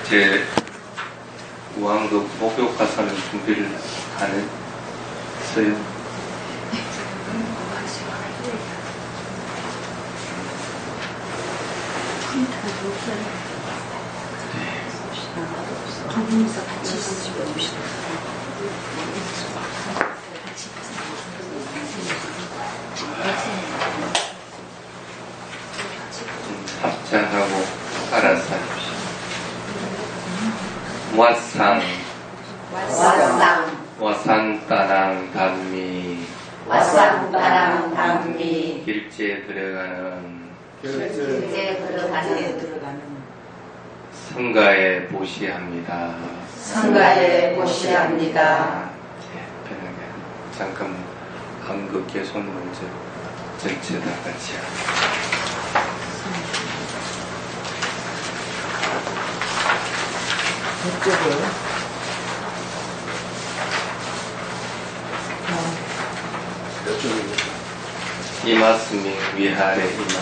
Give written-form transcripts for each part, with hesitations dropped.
제 우왕급 목욕가사는 준비를 안 했어요. 두 분이서 같이 봅시다. 합장하고 알아서 하십시오. 와상 와상따랑 단미 와상따랑 단미 길지에 들어가는 성가에 보시합니다. 성가에 보시합니다. 편하게 잠깐 한국 개손 먼저 전체 다 같이 이쪽에 이마스미 위하레 이마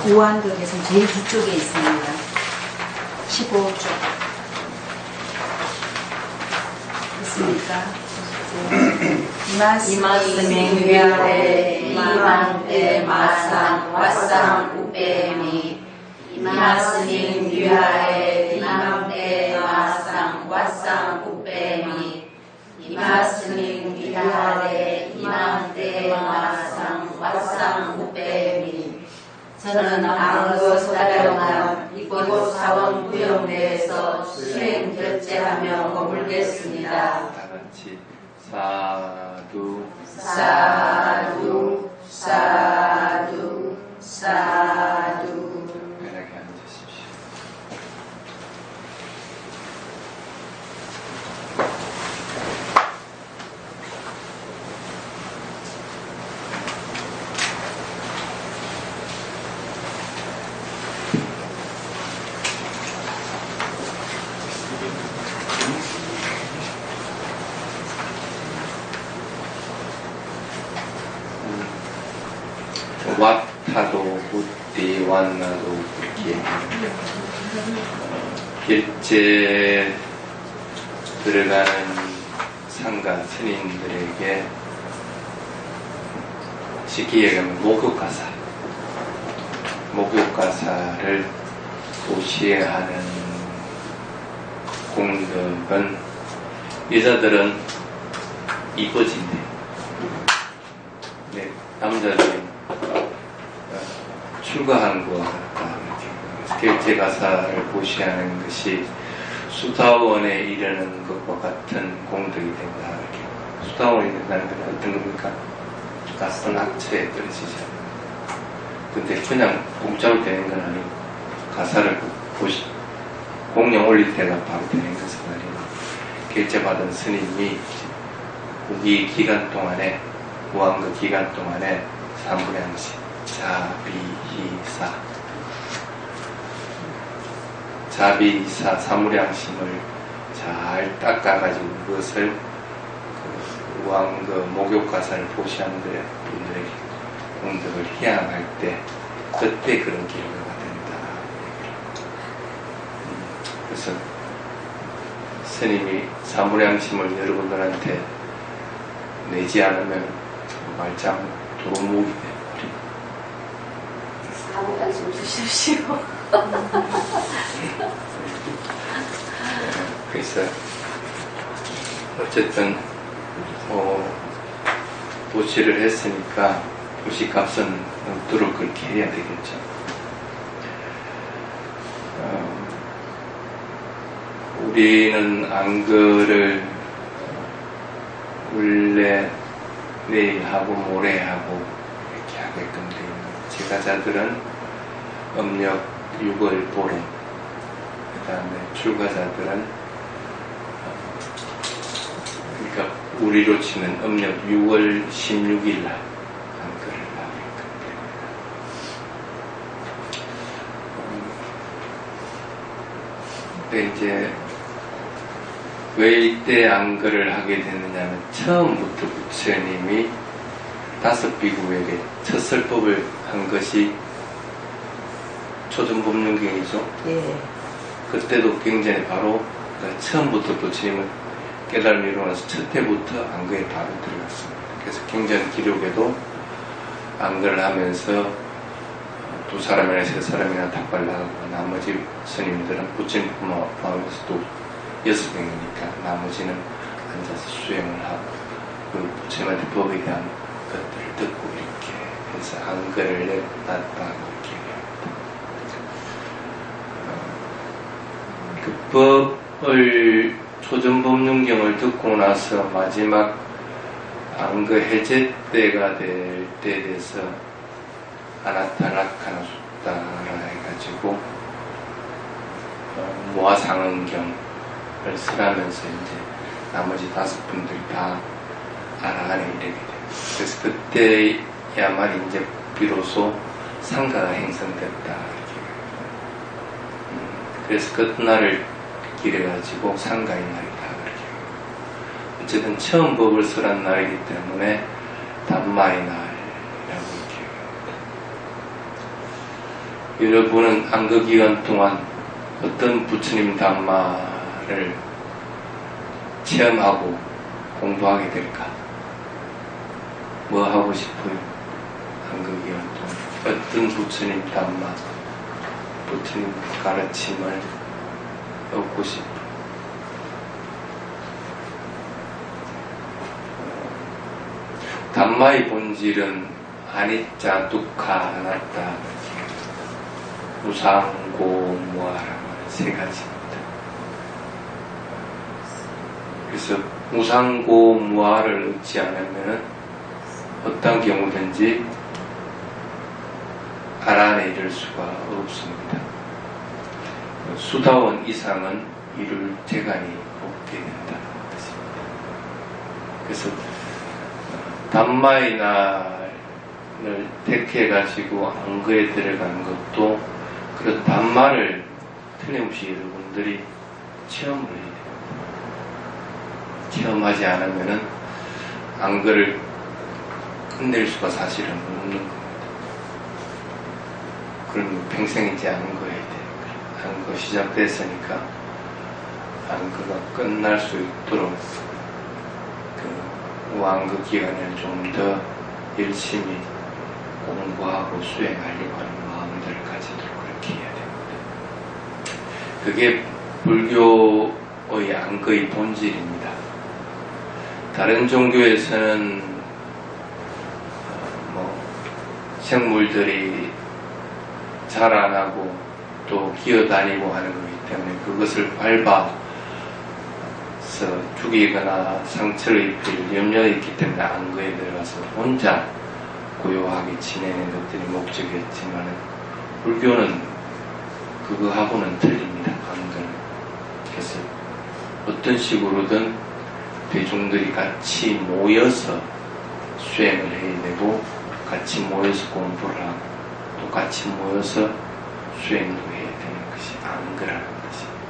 우한극에서 제일 뒤쪽에 있습니다. 15쪽 있습니까? 이마스미 위아래 이망때 마상 와상 우빼미 이마스미 위아래 이망때 마상 와상 우빼미 이마스미 위아래 이망때 마상 와상 우빼미 저는 안그 소다령한 이곳 사원구역 내에서 수행 결제하며 머물겠습니다. 다같이 사두 사두 사두 사두. 편하게 앉으십시오. 와타도 부띠 완나도 부띠 길제 들어가는 상가 스님들에게 쉽게 얘기하면 목욕가사를 보시하는 공덕은 여자들은 이뻐진대. 네, 남자들은 출가한 것과 같다. 결제가사를 보시하는 것이 수타원에 이르는 것과 같은 공덕이 된다. 이렇게. 수타원에 이른다는 건 어떤 겁니까? 낯선 악처에 떨어지잖아요. 근데 그냥 공짜로 되는 건 아니고 가사를 공령 올릴 때가 바로 되는 것은 아니고 결제받은 스님이 이 기간 동안에 무한그 기간 동안에 삼부량식 자비이사 사무량심을 잘 닦아가지고 그것을 우왕그 목욕가사를 보시하는 분들에게 공덕을 희양할 때 그때 그런 기회가 된다. 그래서 스님이 사무량심을 여러분들한테 내지 않으면 말짱 도루묵이 돼버립니다. 사무관심 주십시오. 그래서 어쨌든 도시를 했으니까 도시값은 뚫을 그렇게 해야 되겠죠. 우리는 안그를 원래 내일하고 모레하고 이렇게 하게끔 되어 있는 제가자들은 음력 6월 보름, 그 다음에 출가자들은 그러니까 우리로 치면 음력 6월 16일 날 안그를 하게끔 됩니다. 근데 이제 왜 이때 안그를 하게 됐느냐면 처음부터 부처님이 5비구에게 첫 설법을 한 것이 초전법륜경이죠. 예. 그때도 굉장히 바로 처음부터 부처님은 깨달음을 이루어서 첫 해부터 안거에 바로 들어갔습니다. 그래서 굉장히 기록에도 안거를 하면서 두 사람이나 세 사람이나 탁발나가고 나머지 스님들은 부처님 포함해서 또 6명이니까 나머지는 앉아서 수행을 하고 그 부처님한테 법에 대한 것들을 듣고 이렇게 해서 안거를 냈다고 이렇게 얘기합니다. 그 법을 초전법륜경을 듣고 나서 마지막 안거 해제 때가 될 때에 대해서 아나타라카나 숫다라 해가지고 모아상언경을 쓰라면서 이제 나머지 5분들이 다 아라한에 이르게 돼요. 그래서 그때야만 이제 비로소 상가가 행성됐다. 이렇게. 그래서 그날을 기려가지고 상가의 날이다. 이렇게. 어쨌든 처음 법을 쓰란 날이기 때문에 담마의 날이라고 이렇게. 여러분은 안거 기간 동안 어떤 부처님 담마를 체험하고 공부하게 될까? 뭐 하고 싶어요? 안거 기간 동안 어떤 부처님 담마, 부처님 가르침을 얻고 싶어요? 담마의 본질은 아니짜, 두카, 아나tta, 무상고, 무아라는 세 가지입니다. 그래서 무상고, 무아를 얻지 않으면 어떤 경우든지 아란에 이를 수가 없습니다. 수다원 이상은 이룰 재간이 없게 된다는 것입니다. 그래서 담마의 날을 택해가지고 안거에 들어가는 것도 그런 담마를 틀림없이 여러분들이 체험을 해야 됩니다. 체험하지 않으면은 안거를 끝낼 수가 사실은 없는 겁니다. 그럼 평생이지 안거 해야 돼요. 안거 시작됐으니까 안거가 끝날 수 있도록 그 안거 기간을 좀 더 열심히 공부하고 수행하려고 하는 마음들을 가지도록 그렇게 해야 됩니다. 그게 불교의 안거의 본질입니다. 다른 종교에서는 생물들이 자라나고 또 기어다니고 하는 거기 때문에 그것을 밟아서 죽이거나 상처를 입힐 염려가 있기 때문에 안거에 들어가서 혼자 고요하게 지내는 것들이 목적이었지만 불교는 그거하고는 틀립니다. 안거는. 그래서 어떤 식으로든 대중들이 같이 모여서 수행을 해야 되고 같이 모여서 공부를 하고 또 같이 모여서 수행도 해야 되는 것이 안거라는 것입니다.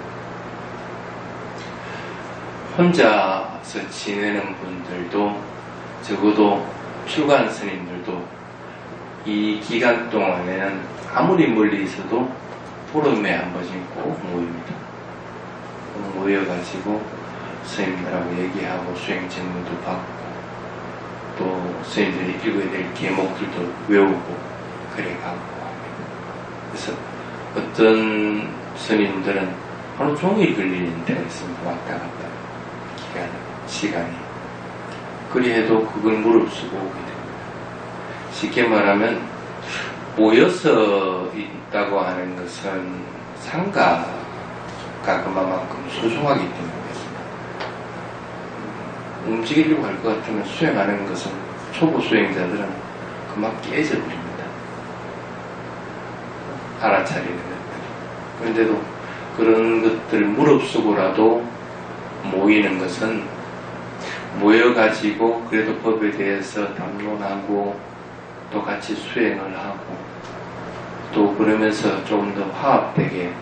혼자서 지내는 분들도 적어도 출가한 스님들도 이 기간 동안에는 아무리 멀리 있어도 보름에 한 번씩 꼭 모입니다. 꼭 모여가지고 스님들하고 얘기하고 수행 질문도 받고 또 스님들이 읽어야 될 계목들도 외우고 그래가고 합니다. 그래서 어떤 스님들은 하루 종일 걸리는 때가 있습니다. 왔다 갔다 시간이 그리해도 그걸 무릅쓰고 오게 됩니다. 쉽게 말하면 모여서 있다고 하는 것은 상가가 그만큼 소중하기 때문에 움직이려고 할 것 같으면 수행하는 것은 초보 수행자들은 그만 깨져버립니다. 알아차리는 것들. 그런데도 그런 것들 무릅쓰고라도 모이는 것은 모여가지고 그래도 법에 대해서 담론하고 또 같이 수행을 하고 또 그러면서 조금 더 화합되게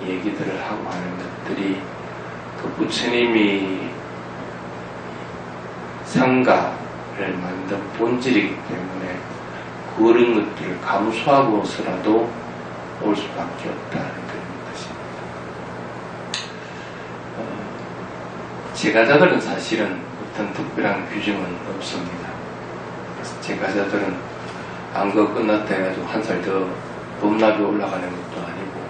얘기들을 하고 하는 것들이 그 부처님이 상가를 만든 본질이기 때문에 그런 것들을 감수하고서라도 올 수밖에 없다는 그런 것입니다. 제가자들은 사실은 어떤 특별한 규정은 없습니다. 그래서 제가자들은 안거 끝났다 해가지고 한 살 더 법납이 올라가는 것도 아니고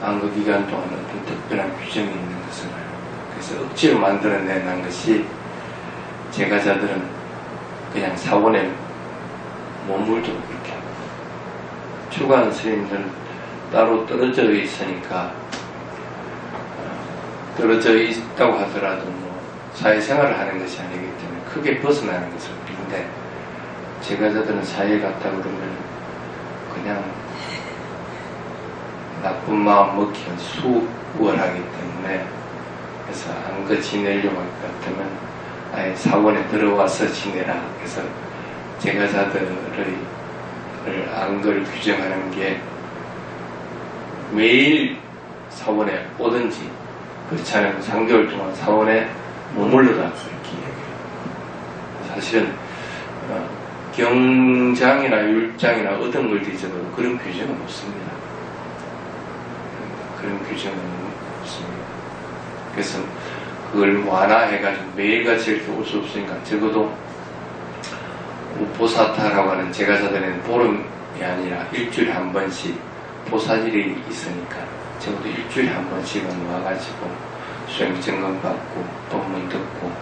안거 기간 동안 어떤 특별한 규정이 있는 것은 아니고, 그래서 억지로 만들어내는 것이 제가자들은 그냥 사원에 머물도록 그렇게 합니다. 출가하는 스님들은 따로 떨어져 있으니까 떨어져 있다고 하더라도 뭐 사회생활을 하는 것이 아니기 때문에 크게 벗어나는 것은 없는데, 제가자들은 사회에 갔다 그러면 그냥 나쁜 마음 먹기가 수월하기 때문에, 그래서 안거 지내려고 할 것 같으면 아예 사원에 들어와서 지내라. 그래서 제가자들의 안거를 규정하는 게 매일 사원에 오든지, 그렇지 않으면 3개월 동안 사원에 머물러라 이렇게 얘기해요. 사실은 경장이나 율장이나 얻은 걸 뒤져도 그런 규정은 없습니다. 그런 규정은 없습니다. 그래서 그걸 완화해가지고 매일같이 이렇게 올 수 없으니까 적어도 보사타라고 하는 제가자들에는 보름이 아니라 일주일에 한 번씩 보사질이 있으니까 적어도 일주일에 한 번씩은 와가지고 수행 점검 받고 법문 듣고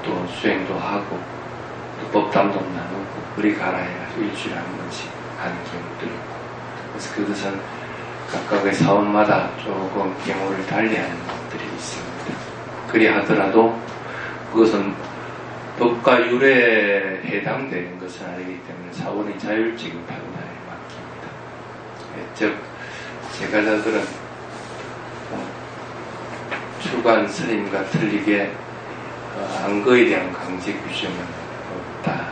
또 수행도 하고 또 법담도 나누고 우리 가라 해가지고 일주일에 한 번씩 하는 경우도 있고, 그래서 그것은 각각의 사원마다 조금 경우를 달리하는 것들이 있습니다. 그리 하더라도 그것은 법과 율에 해당되는 것은 아니기 때문에 사원의 자율적인 판단에 맡깁니다. 즉 제가자들은 출가한 스님과 틀리게 안거에 대한 강제 규정은 없다.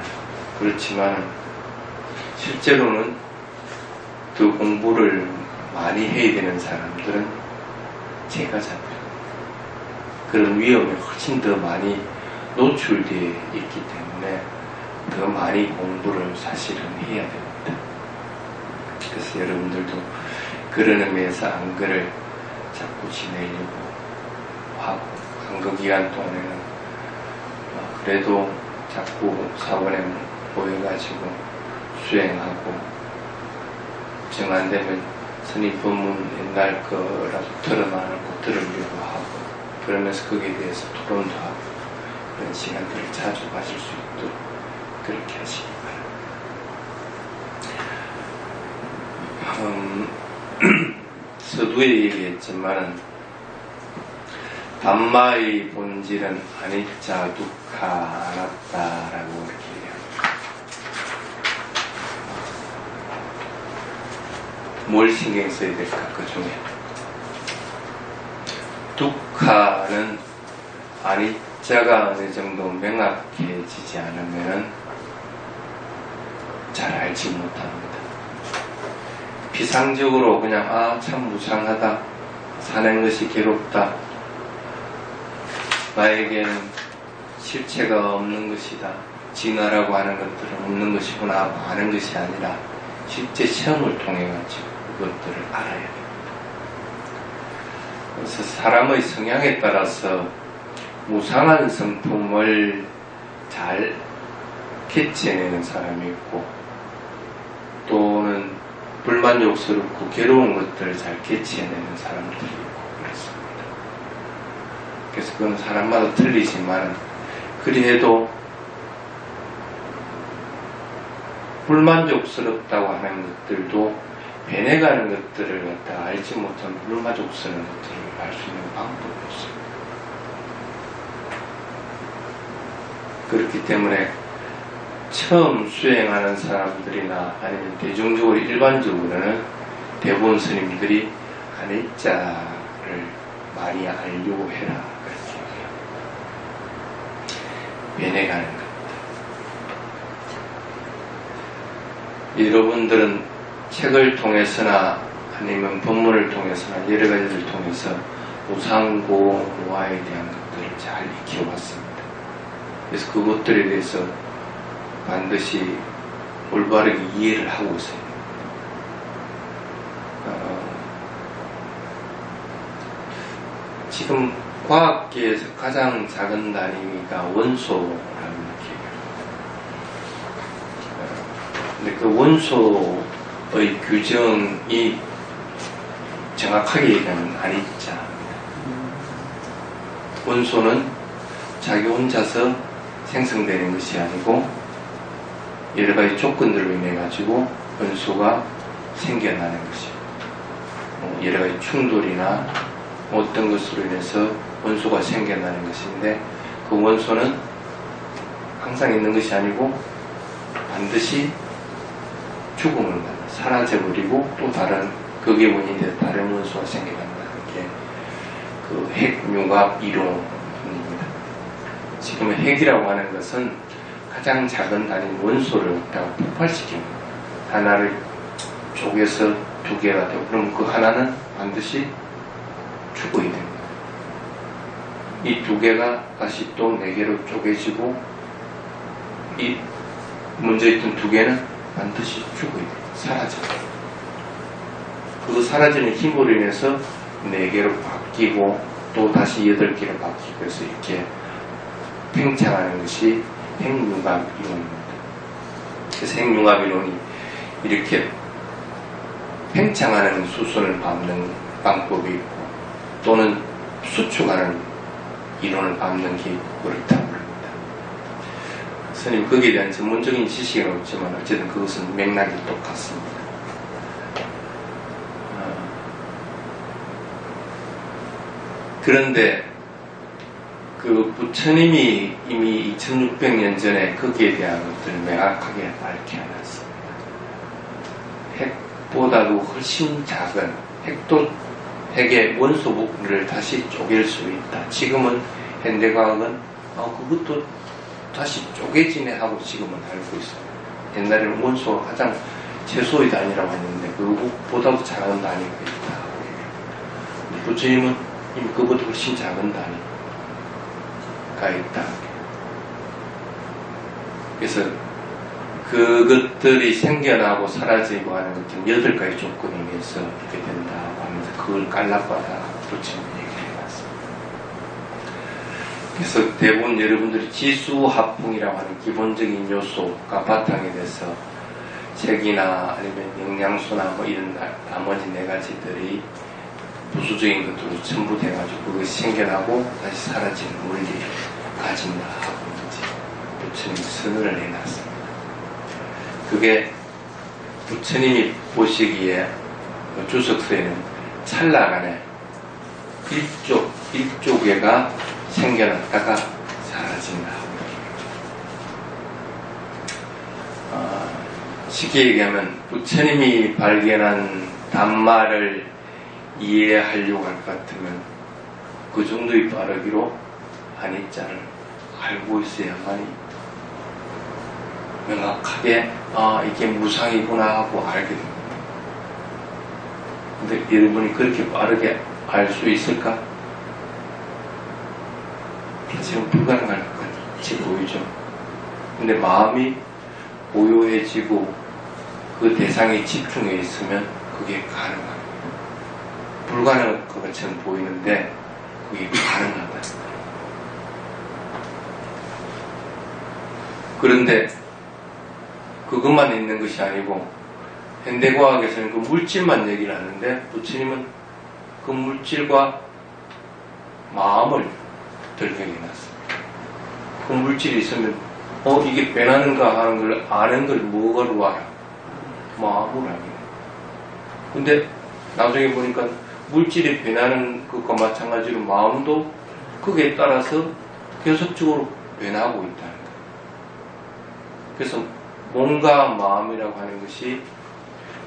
그렇지만 실제로는 그 공부를 많이 해야 되는 사람들은 제가자들 그런 위험에 훨씬 더 많이 노출되어 있기 때문에 더 많이 공부를 사실은 해야 됩니다. 그래서 여러분들도 그런 의미에서 안거를 자꾸 지내려고 하고, 안거 기간 동안에는 그래도 자꾸 사원에 모여가지고 수행하고, 정 안되면 스님 법문 옛날 거라도 들어놔놓고 들으려고 하고, 그러면서 거기에 대해서 토론도 하고, 그런 시간들을 자주 가질 수 있도록 그렇게 하시기 바랍니다. 서두에 얘기했지만은 담마의 본질은 아니짜 두카 아나타라고 이렇게 얘기합니다. 뭘 신경 써야 될까? 그 중에 두카는 아니짜가 어느 정도 명확해지지 않으면 잘 알지 못합니다. 비상적으로 그냥 참 무상하다, 사는 것이 괴롭다, 나에게는 실체가 없는 것이다, 진화라고 하는 것들은 없는 것이구나 하는 것이 아니라 실제 체험을 통해 가지고 그것들을 알아야 됩니다. 그래서 사람의 성향에 따라서 무상한 성품을 잘 캐치해내는 사람이 있고, 또는 불만족스럽고 괴로운 것들을 잘 캐치해내는 사람들이 있고 그렇습니다. 그래서 그건 사람마다 틀리지만, 그리해도 불만족스럽다고 하는 것들도 변해가는 것들을 갖다가 알지 못하면 불만족스러운 것들을 알 수 있는 방법이 없습니다. 그렇기 때문에 처음 수행하는 사람들이나 아니면 대중적으로 일반적으로는 대부분 스님들이 아니짜를 많이 알려고 해라 그렇게 얘기합니다. 변해가는 것들. 여러분들은 책을 통해서나 아니면 법문을 통해서나 여러 가지를 통해서 우상고 노화에 대한 것들을 잘 익혀왔습니다. 그래서 그것들에 대해서 반드시 올바르게 이해를 하고 있어요. 지금 과학계에서 가장 작은 단위가 원소라는 얘기예요. 근데 그 원소의 규정이 정확하게 얘기하면 아니자. 원소는 자기 혼자서 생성되는 것이 아니고 여러 가지 조건들로 인해 가지고 원소가 생겨나는 것이에요. 여러 가지 충돌이나 어떤 것으로 인해서 원소가 생겨나는 것인데 그 원소는 항상 있는 것이 아니고 반드시 죽음을 만나 사라져버리고 또 다른 그게 원인이 다른 원소가 생겨난다는 게 그 핵융합 이론입니다. 지금의 핵이라고 하는 것은 가장 작은 단위인 원소를 폭발시킵니다. 하나를 쪼개서 두 개가 되고 그럼 그 하나는 반드시 죽어야 됩니다. 이 두 개가 다시 또 네 개로 쪼개지고 이 먼저 있던 두 개는 반드시 죽어야 돼요. 사라져요. 그 사라지는 힘으로 인해서 네 개로 바뀌고 또 다시 여덟 개로 바뀌고 해서 이렇게 팽창하는 것이 핵융합 이론입니다. 그래서 핵융합 이론이 이렇게 팽창하는 수순을 밟는 방법이 있고 또는 수축하는 이론을 밟는 게 어렵다고 합니다. 스님 거기에 대한 전문적인 지식은 없지만 어쨌든 그것은 맥락이 똑같습니다. 그런데 그 부처님이 이미 2600년 전에 거기에 대한 것들을 명확하게 밝혀놨습니다. 핵보다도 훨씬 작은 핵의 원소 부분을 다시 쪼갤 수 있다. 지금은 현대과학은 그것도 다시 쪼개지네 하고 지금은 알고 있어요. 옛날에는 원소가 가장 최소의 단위라고 했는데 그보다도 작은 단위가 있다. 부처님은 이미 그보다 훨씬 작은 단위가 있다. 그래서 그것들이 생겨나고 사라지고 하는 것들은 8가지 조건에 의해서 이렇게 된다고 하면서 그걸 깔락바다 부처님이 얘기를 해놨습니다. 그래서 대부분 여러분들이 지수화풍이라고 하는 기본적인 요소가 바탕이 돼서 색이나 아니면 영양소나 뭐 이런 나머지 4가지들이 부수적인 것들로 전부 돼가지고 그것이 생겨나고 다시 사라지는 원리를 가진다 하고 이제 부처님이 선언을 해놨습니다. 그게 부처님이 보시기에 주석서에는 찰나간에 일조개가 생겨났다가 사라진다. 쉽게 얘기하면 부처님이 발견한 단말을 이해하려고 할 것 같으면 그 정도의 빠르기로 아니자를 알고 있어야만이 명확하게 이게 무상이구나 하고 알게 됩니다. 근데 여러분이 그렇게 빠르게 알 수 있을까? 지금 불가능할 것 같이 보이죠. 근데 마음이 고요해지고 그 대상에 집중해 있으면 그게 가능합니다. 불가능할 것처럼 보이는데 그게 가능하다. 그런데 그것만 있는 것이 아니고 현대과학에서는 그 물질만 얘기를 하는데 부처님은 그 물질과 마음을 결정해놨습니다. 그 물질이 있으면 이게 변하는가 하는 걸 아는 걸 뭐로 알아? 마음으로 알게 돼. 근데 나중에 보니까 물질이 변하는 것과 마찬가지로 마음도 거기에 따라서 계속적으로 변하고 있다는 거예요. 그래서 몸과 마음이라고 하는 것이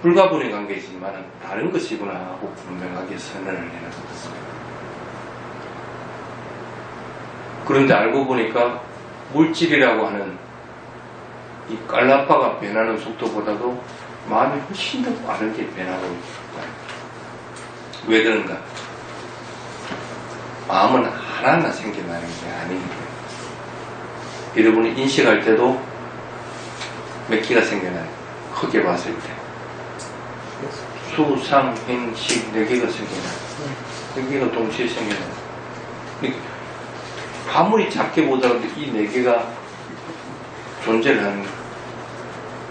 불가분의 관계이지만 다른 것이구나 하고 분명하게 선언을 해놨습니다. 그런데 알고 보니까 물질이라고 하는 이 깔라파가 변하는 속도보다도 마음이 훨씬 더 빠르게 변하고 있다. 왜 그런가? 마음은 하나하나 생겨나는 게 아닙니다. 여러분이 인식할 때도 몇 개가 생겨나요? 크게 봤을 때. 수, 상, 행, 식 4개가 생겨나요. 4개가 동시에 생겨나요. 아무리 작게 보더라도 이 네 개가 존재를 하는 거예요.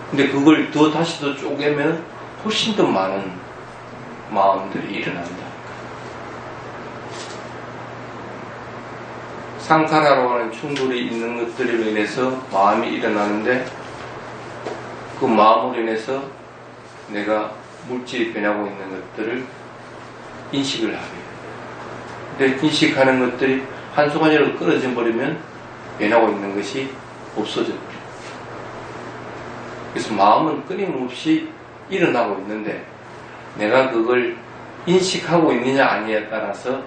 근데 그걸 다시 더 쪼개면 훨씬 더 많은 마음들이 일어난다. 상카라로 하는 충돌이 있는 것들로 인해서 마음이 일어나는데 그 마음으로 인해서 내가 물질이 변하고 있는 것들을 인식을 하게 돼요. 근데 인식하는 것들이 한순간이라도 끊어져 버리면 변하고 있는 것이 없어져 버려요. 그래서 마음은 끊임없이 일어나고 있는데 내가 그걸 인식하고 있느냐 아니냐에 따라서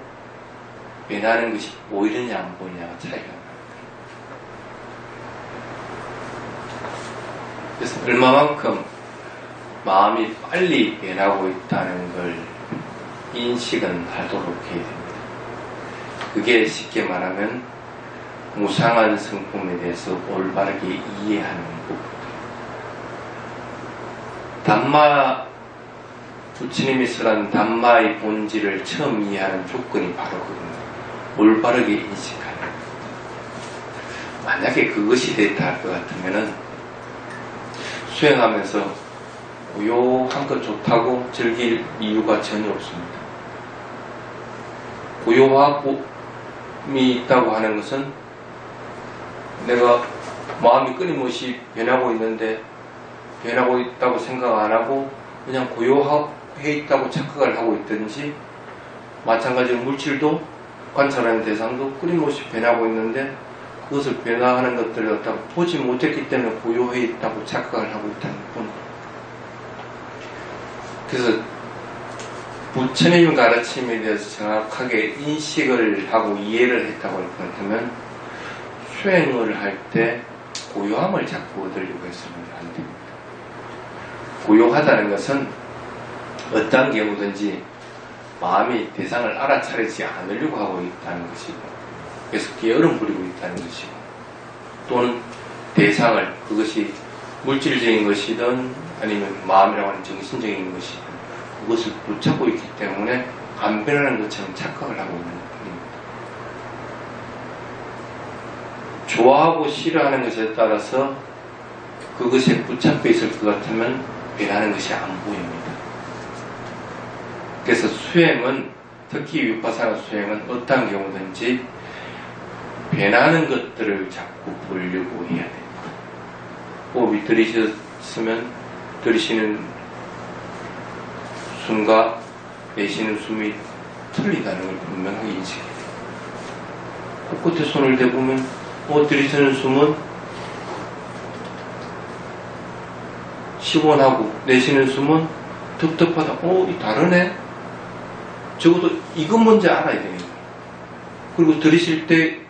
변하는 것이 보이느냐 안 보이느냐가 차이가 납니다. 그래서 얼마만큼 마음이 빨리 변하고 있다는 걸 인식은 하도록 해야 됩니다. 그게 쉽게 말하면 무상한 성품에 대해서 올바르게 이해하는 부분. 담마, 부처님이 설한 담마의 본질을 처음 이해하는 조건이 바로 그겁니다. 올바르게 인식하는 것. 만약에 그것이 됐다 할 것 같으면은 수행하면서 고요한 것 좋다고 즐길 이유가 전혀 없습니다. 고요함이 있다고 하는 것은 내가 마음이 끊임없이 변하고 있는데 변하고 있다고 생각 안 하고 그냥 고요해 있다고 착각을 하고 있든지, 마찬가지로 물질도 관찰하는 대상도 끊임없이 변하고 있는데 그것을 변화하는 것들을 갖다가 보지 못했기 때문에 고요해 있다고 착각을 하고 있다는 뿐. 그래서 부처님 가르침에 대해서 정확하게 인식을 하고 이해를 했다고 할 것 같으면 수행을 할 때 고요함을 자꾸 얻으려고 했으면 안 됩니다. 고요하다는 것은 어떤 경우든지 마음이 대상을 알아차리지 않으려고 하고 있다는 것이고, 그래서 게으름 부리고 있다는 것이고, 또는 대상을, 그것이 물질적인 것이든 아니면 마음이라고 하는 정신적인 것이든 그것을 붙잡고 있기 때문에 안 변하는 것처럼 착각을 하고 있는 것입니다. 좋아하고 싫어하는 것에 따라서 그것에 붙잡혀 있을 것 같으면 변하는 것이 안 보입니다. 그래서 수행은, 특히 위파사나 수행은 어떤 경우든지 변하는 것들을 자꾸 보려고 해야 됩니다. 호흡이 들이셨으면 들이쉬는 숨과 내쉬는 숨이 틀리다는 걸 분명하게 인식해야 돼요. 코끝에 손을 대보면 들이쉬는 숨은 시원하고 내쉬는 숨은 텁텁하다. 이 다르네? 적어도 이건 뭔지 알아야 됩니다. 그리고 들이쉴 때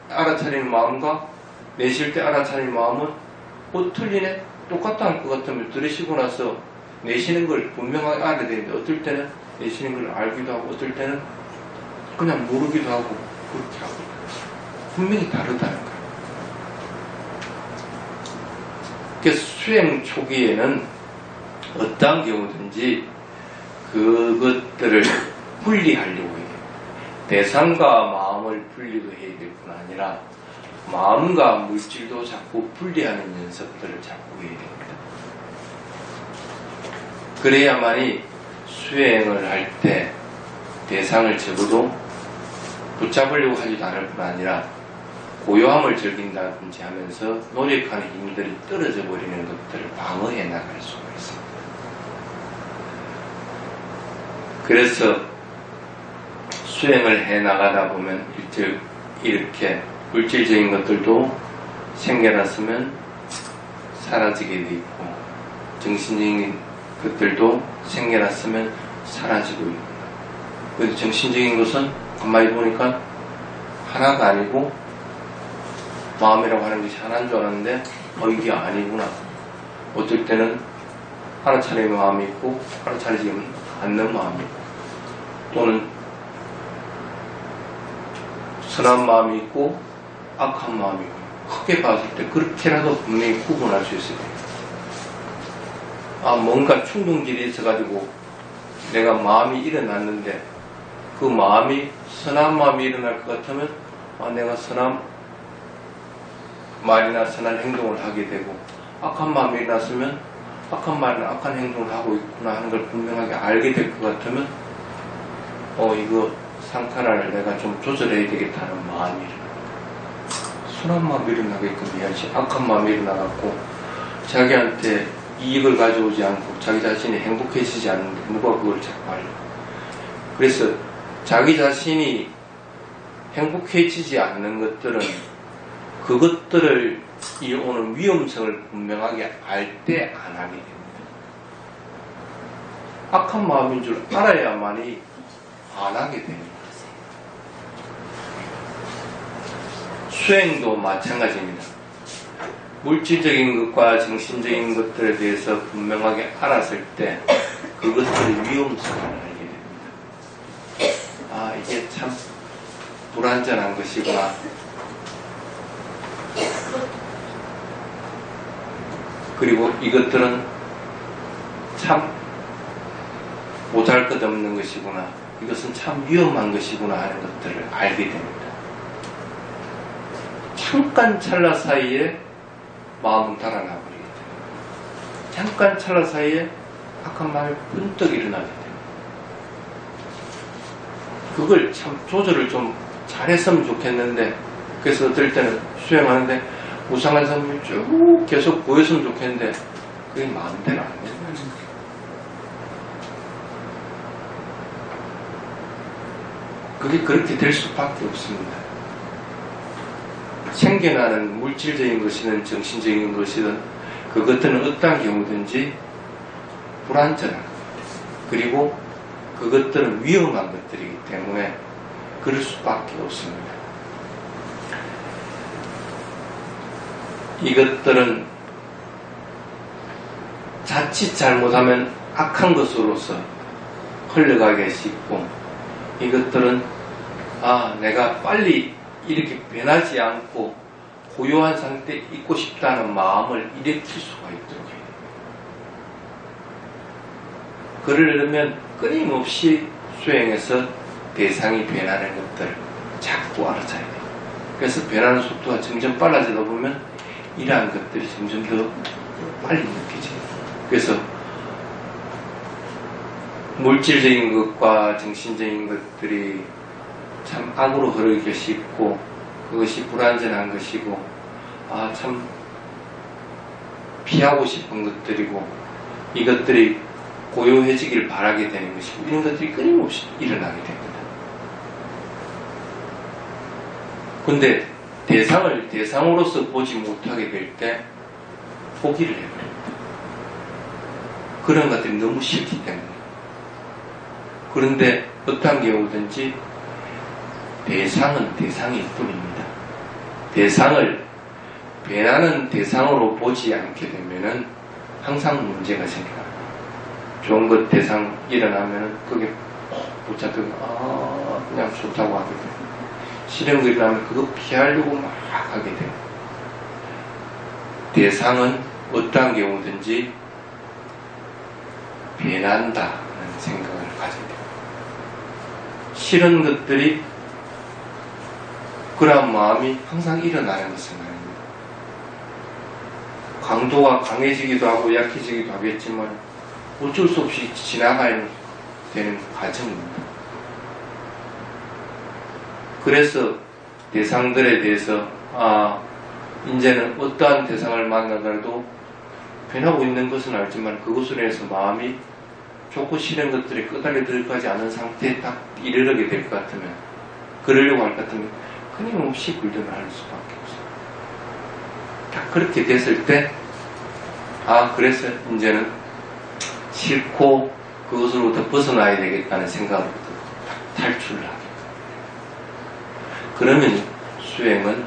알아차리는 마음과 내쉴 때 알아차리는 마음은 틀리네? 똑같다 할 것 같으면 들이쉬고 나서 내쉬는 걸 분명하게 알아야 되는데 어떨 때는 내쉬는 걸 알기도 하고 어떨 때는 그냥 모르기도 하고 그렇게 하고 분명히 다르다는 거예요. 그래서 수행 초기에는 어떠한 경우든지 그것들을 분리하려고 해요. 대상과 마음을 분리도 해야 될 뿐 아니라 마음과 물질도 자꾸 분리하는 연습들을 자꾸 해야 됩니다. 그래야만이 수행을 할 때 대상을 적어도 붙잡으려고 하지도 않을 뿐 아니라 고요함을 즐긴다든지 하면서 노력하는 힘들이 떨어져 버리는 것들을 방어해 나갈 수가 있습니다. 그래서 수행을 해 나가다 보면 이렇게 물질적인 것들도 생겨났으면 사라지게 돼 있고, 정신적인 것들도 생겨났으면 사라지고 있고, 그래서 정신적인 것은 가만히 보니까 하나가 아니고 마음이라고 하는 것이 하나인 줄 알았는데 이게 아니구나. 어떨 때는 알아차리는 마음이 있고 알아차리지 않는 마음이 있고, 또는 선한 마음이 있고 악한 마음이 있고, 크게 봤을 때 그렇게라도 분명히 구분할 수 있어야 돼요. 뭔가 충동질이 있어가지고 내가 마음이 일어났는데 그 마음이 선한 마음이 일어날 것 같으면 내가 선한 말이나 선한 행동을 하게 되고, 악한 마음이 일어났으면 악한 말이나 악한 행동을 하고 있구나 하는 걸 분명하게 알게 될 것 같으면 이거 상탈을 내가 좀 조절해야 되겠다는 마음이 선한 마음이 일어나게끔 해야지. 악한 마음이 일어나갖고 자기한테 이익을 가져오지 않고 자기 자신이 행복해지지 않는데 누가 그걸 자꾸 하려. 그래서 자기 자신이 행복해지지 않는 것들은 그것들을 이 오는 위험성을 분명하게 알 때 안 하게 됩니다. 악한 마음인 줄 알아야만이 안 하게 됩니다. 수행도 마찬가지입니다. 물질적인 것과 정신적인 것들에 대해서 분명하게 알았을 때 그것들의 위험성을 알게 됩니다. 이게 참 불완전한 것이구나. 그리고 이것들은 참 보잘것없는 것이구나. 이것은 참 위험한 것이구나 하는 것들을 알게 됩니다. 잠깐 찰나 사이에 마음은 달아나 버리게 됩니다. 잠깐 찰나 사이에 악한 마음이 번뜩 일어나게 됩니다. 그걸 참 조절을 좀 잘했으면 좋겠는데, 그래서 어떨 때는 수행하는데 무상한 성품이 쭉 계속 보였으면 좋겠는데 그게 마음대로 안 된다는 거예요. 그게 그렇게 될 수밖에 없습니다. 생겨나는 물질적인 것이든 정신적인 것이든 그것들은 어떠한 경우든지 불완전한 것, 그리고 그것들은 위험한 것들이기 때문에 그럴 수밖에 없습니다. 이것들은 자칫 잘못하면 악한 것으로서 흘러가게 쉽고, 이것들은 내가 빨리 이렇게 변하지 않고 고요한 상태에 있고 싶다는 마음을 일으킬 수가 있도록 해야 됩니다. 그러려면 끊임없이 수행에서 대상이 변하는 것들을 자꾸 알아차야 돼요. 그래서 변하는 속도가 점점 빨라지다 보면 이러한 것들이 점점 더 빨리 느껴져요. 그래서 물질적인 것과 정신적인 것들이 참 악으로 흐르기 쉽고 그것이 불완전한 것이고 참 피하고 싶은 것들이고 이것들이 고요해지기를 바라게 되는 것이고 이런 것들이 끊임없이 일어나게 됩니다. 근데 대상을 대상으로서 보지 못하게 될 때 포기를 해버립니다. 그런 것들이 너무 싫기 때문에. 그런데 어떤 경우든지 대상은 대상일 뿐입니다. 대상을 변하는 대상으로 보지 않게 되면은 항상 문제가 생겨요. 좋은 것 대상 일어나면은 그게 붙잡히고 그냥 좋다고 하게 돼요. 싫은 거 일어나면 그거 피하려고 막 하게 돼요. 대상은 어떠한 경우든지 변한다는 생각을 가져야 돼요. 싫은 것들이 그런 마음이 항상 일어나는 것은 아닙니다. 강도가 강해지기도 하고 약해지기도 하겠지만 어쩔 수 없이 지나가야 되는 과정입니다. 그래서 대상들에 대해서 이제는 어떠한 대상을 만나더라도 변하고 있는 것은 알지만 그것으로 해서 마음이 좋고 싫은 것들이 끄달려 들어가지 않은 상태에 딱 이르게 될 것 같으면, 그러려고 할 것 같으면 끊임없이 굴전을 할 수밖에 없어요. 딱 그렇게 됐을 때 그래서 이제는 싫고 그것으로부터 벗어나야 되겠다는 생각으로부터 탈출을 하게 돼요. 그러면 수행은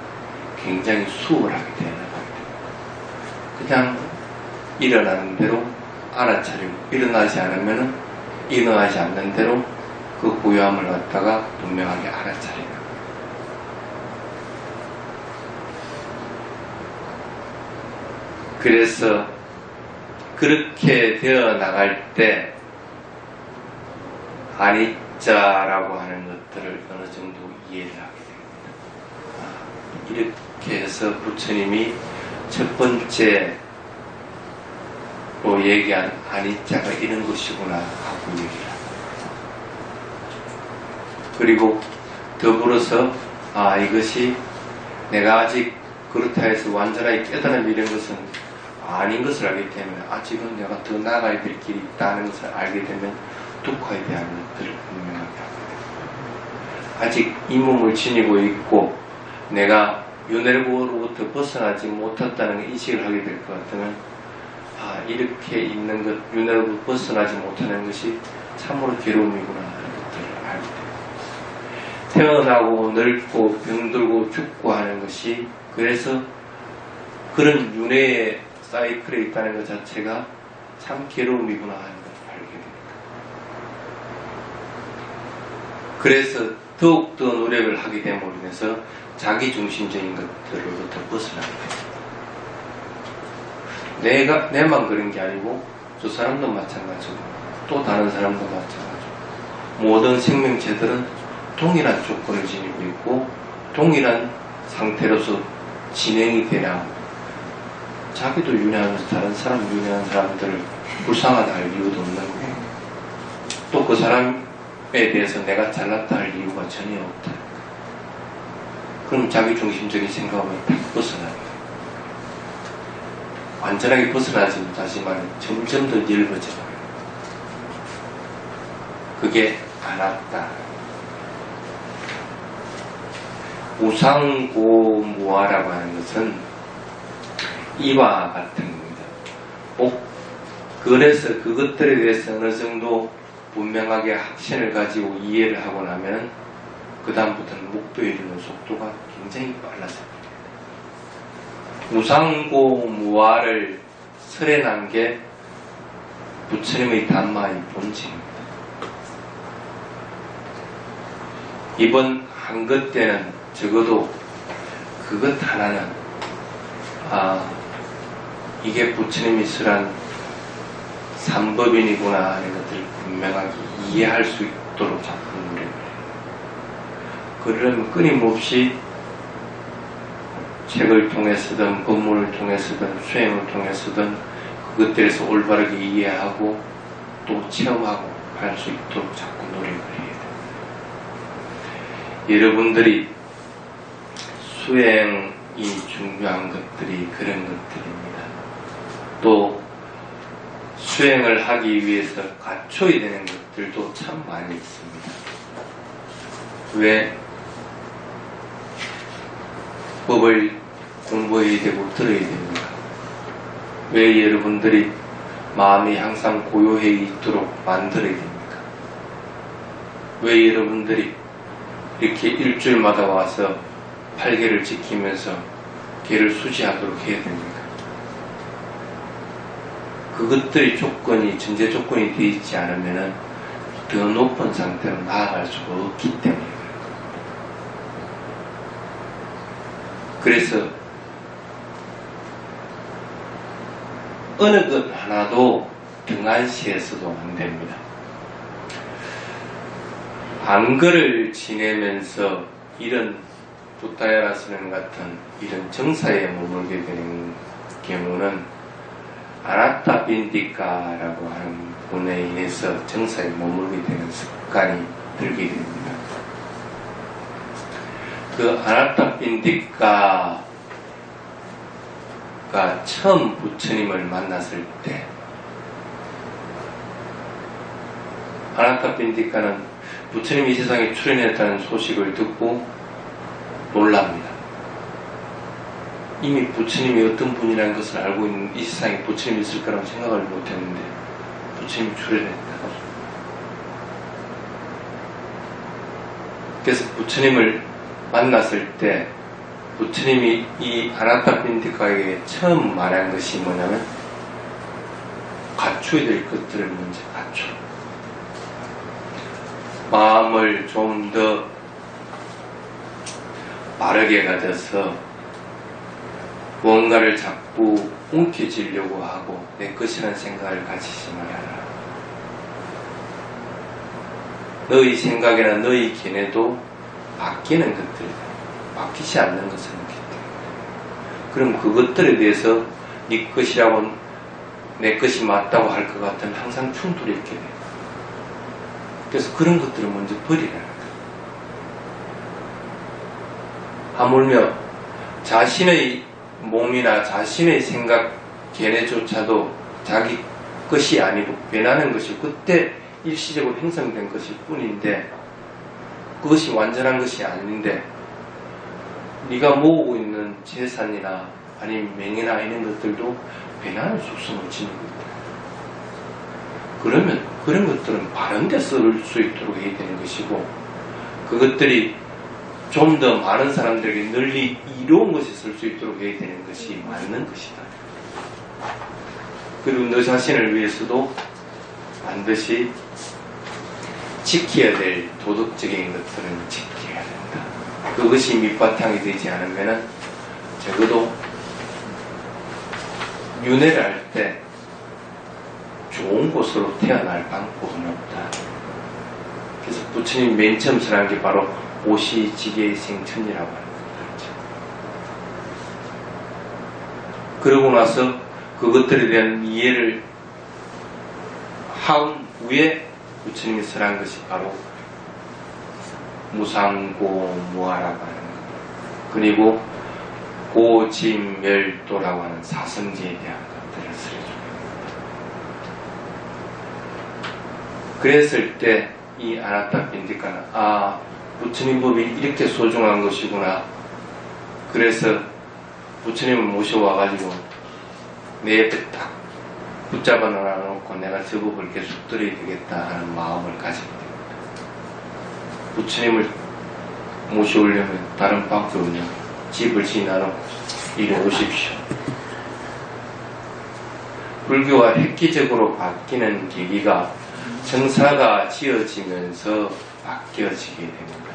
굉장히 수월하게 되는 겁니다. 그냥 일어나는 대로 알아차리고 일어나지 않으면 일어나지 않는 대로 그 고요함을 갖다가 분명하게 알아차리는 겁니다. 그래서 그렇게 되어 나갈 때 각자라고 하는 것들을 어느 정도 이해를 하게 됩니다. 이렇게 해서 부처님이 첫 번째 얘기한 아니자가 이런 것이구나 하고 얘기를 합니다. 그리고 더불어서 이것이 내가 아직 그렇다 해서 완전하게 깨달음 이런 것은 아닌 것을 알기 때문에 아직은 내가 더 나아가야 될 길이 있다는 것을 알게 되면 두카에 대한 것들을 분명하게 하게 됩니다. 아직 이 몸을 지니고 있고 내가 윤회로부터 벗어나지 못했다는 인식을 하게 될 것 같으면 이렇게 있는 것, 윤회로부터 벗어나지 못하는 것이 참으로 괴로움이구나 하는 것들을 알게 됩니다. 태어나고 늙고 병들고 죽고 하는 것이 그래서 그런 윤회의 사이클에 있다는 것 자체가 참 괴로움이구나 하는 것을 알게 됩니다. 그래서 더욱더 노력을 하게 됨으로 인해서 자기중심적인 것들로부터 벗어나게 됩니다. 내만 그런 게 아니고 저 사람도 마찬가지고 또 다른 사람도 마찬가지고 모든 생명체들은 동일한 조건을 지니고 있고 동일한 상태로서 진행이 되나 자기도 윤회하면서 다른 사람 윤회한 사람들을 불쌍하다 할 이유도 없는 거고 또 그 사람에 대해서 내가 잘났다 할 이유가 전혀 없다. 그럼 자기중심적인 생각을 딱 벗어나요. 완전하게 벗어나지 못하지만 점점 더 넓어져요. 그게 아낫다. 우상고무화라고 하는 것은 이와 같은 겁니다. 그래서 그것들에 대해서 어느 정도 분명하게 확신을 가지고 이해를 하고 나면 그 다음부터는 목표에 이르는 속도가 굉장히 빨라집니다. 우상고무화를 설해난 게 부처님의 담마의 본질입니다. 이번 한것 때는 적어도 그것 하나는 이게 부처님이 설한 삼법인이구나 하는 것들을 분명하게 이해할 수 있도록 자꾸 노력을 해요. 그러려면 끊임없이 책을 통해서든 법문을 통해서든 수행을 통해서든 그것들에서 올바르게 이해하고 또 체험하고 할 수 있도록 자꾸 노력을 해야 돼요. 여러분들이 수행이 중요한 것들이 그런 것들입니다. 또 수행을 하기 위해서 갖춰야 되는 것들도 참 많이 있습니다. 왜 법을 공부해야 되고 들어야 됩니까? 왜 여러분들이 마음이 항상 고요해 있도록 만들어야 됩니까? 왜 여러분들이 이렇게 일주일마다 와서 8개를 지키면서 개를 수지하도록 해야 됩니까? 그것들이 조건이, 전제 조건이 되어 있지 않으면 더 높은 상태로 나아갈 수가 없기 때문에 그래서 어느 것 하나도 등한시해서도 안 됩니다. 안거를 지내면서 이런 부타야라스는 같은 이런 정사에 머물게 되는 경우는 아나타 빈디카라고 하는 분에 인해서 정사에 머물게 되는 습관이 들게 됩니다. 그 아나타 빈디카가 처음 부처님을 만났을 때 아나타 빈디카는 부처님이 이 세상에 출현했다는 소식을 듣고 놀랍니다. 이미 부처님이 어떤 분이라는 것을 알고 있는 이 세상에 부처님이 있을 거라고 생각을 못했는데 부처님이 출현했다. 그래서 부처님을 만났을 때 부처님이 이 아나타 빈디카에게 처음 말한 것이 뭐냐면 갖춰야 될 것들을 먼저 갖춰. 마음을 좀 더 바르게 가져서 뭔가를 자꾸 움켜쥐려고 하고 내 것이라는 생각을 가지지 말아라. 너희 생각이나 너희 견해도 바뀌는 것들이다. 바뀌지 않는 것은 없기 때문에. 그럼 그것들에 대해서 네 것이라고 내 것이 맞다고 할 것 같으면 항상 충돌이 있게 돼요. 그래서 그런 것들을 먼저 버리라는 거예요. 하물며 자신의 몸이나 자신의 생각, 견해조차도 자기 것이 아니고 변하는 것이 그때 일시적으로 형성된 것일 뿐인데 그것이 완전한 것이 아닌데 네가 모으고 있는 재산이나 아니면 명예나 이런 것들도 변하는 속성을 지니고 있다. 그러면 그런 것들은 바른 데 쓸 수 있도록 해야 되는 것이고 그것들이 좀 더 많은 사람들에게 널리 이로운 것이 쓸 수 있도록 해야 되는 것이 맞는 것이다. 그리고 너 자신을 위해서도 반드시 지켜야 될 도덕적인 것들은 지켜야 된다. 그것이 밑바탕이 되지 않으면 적어도 윤회를 할 때 좋은 곳으로 태어날 방법은 없다. 그래서 부처님 맨 처음 설한 게 바로 오시지계의 생천이라고 하는 거죠. 그러고 나서 그것들에 대한 이해를 한 후에 부처님이 설한 것이 바로 무상고무아라고 하는 것, 그리고 고진멸도라고 하는 사성제에 대한 것들을 설해줍니다. 그랬을 때 이 아나타 빈디카는 부처님 법이 이렇게 소중한 것이구나. 그래서 부처님을 모셔와가지고 내 옆에 딱 붙잡아 놓고 내가 저 법을 계속 들어야 되겠다 하는 마음을 가지게 됩니다. 부처님을 모셔오려면 다른 방법이 없냐. 집을 지나놓고 이리 오십시오. 불교가 획기적으로 바뀌는 계기가 정사가 지어지면서 바뀌어지게 됩니다.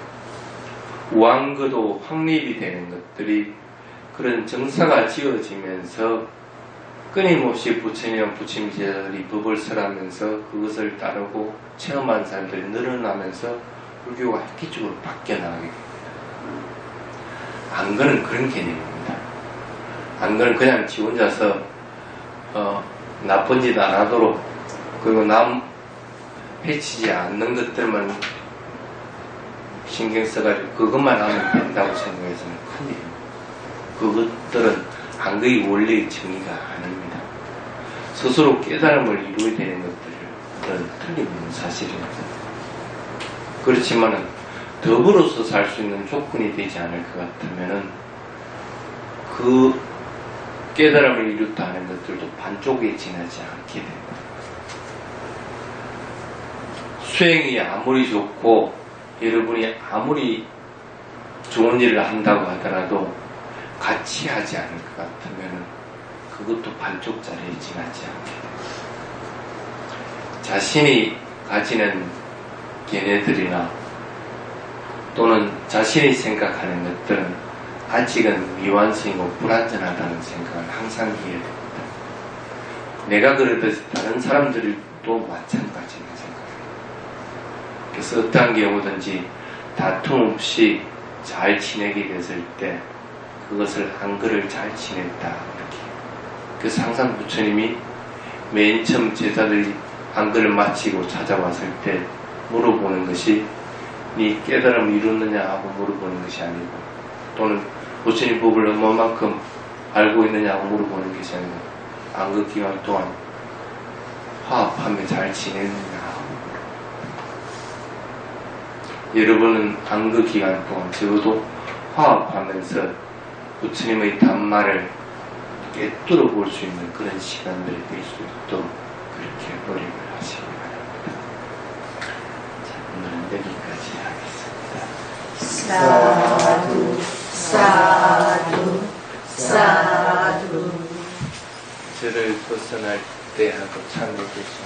우왕거도 확립이 되는 것들이 그런 정사가 지어지면서 끊임없이 부처님과 부처님들이 법을 설하면서 그것을 따르고 체험한 사람들이 늘어나면서 불교가 획기적으로 바뀌어 나가게 됩니다. 안거는 그런 개념입니다. 안거는 그냥 지 혼자서 나쁜 짓 안 하도록 그리고 남 해치지 않는 것들만 신경 써가지고 그것만 하면 된다고 생각해서는 큰일입니다. 그것들은 안거의 원리의 정의가 아닙니다. 스스로 깨달음을 이루어야 되는 것들은 틀림없는 사실입니다. 그렇지만은 더불어서 살 수 있는 조건이 되지 않을 것 같으면은 그 깨달음을 이루다 하는 것들도 반쪽에 지나지 않게 됩니다. 수행이 아무리 좋고 여러분이 아무리 좋은 일을 한다고 하더라도 같이 하지 않을 것 같으면 그것도 반쪽짜리에 지나지 않게 됩니다. 자신이 가지는 견해들이나 또는 자신이 생각하는 것들은 아직은 미완성이고 불완전하다는 생각을 항상 해야 됩니다. 내가 그러듯이 다른 사람들도 마찬가지인 생각입니다. 그래서 어떠한 경우든지 다툼 없이 잘 지내게 됐을 때 그것을 안거를 잘 지냈다 이렇게. 그래서 항상 부처님이 맨 처음 제자들이 안거를 마치고 찾아왔을 때 물어보는 것이 네 깨달음을 이루느냐 하고 물어보는 것이 아니고 또는 부처님 법을 얼마만큼 알고 있느냐 하고 물어보는 것이 아니고 안거 기간 동안 화합하며 잘 지냈느냐 하고 여러분은 안거 기간 동안 적어도 화합하면서 부처님의 단말을 꿰뚫어 볼 수 있는 그런 시간들이 될 수 있도록 그렇게 노력을 하시기 바랍니다. 자, 오늘은 여기까지 하겠습니다. 사두 사두 사두 저를 벗어날 때 하고 참여해 주신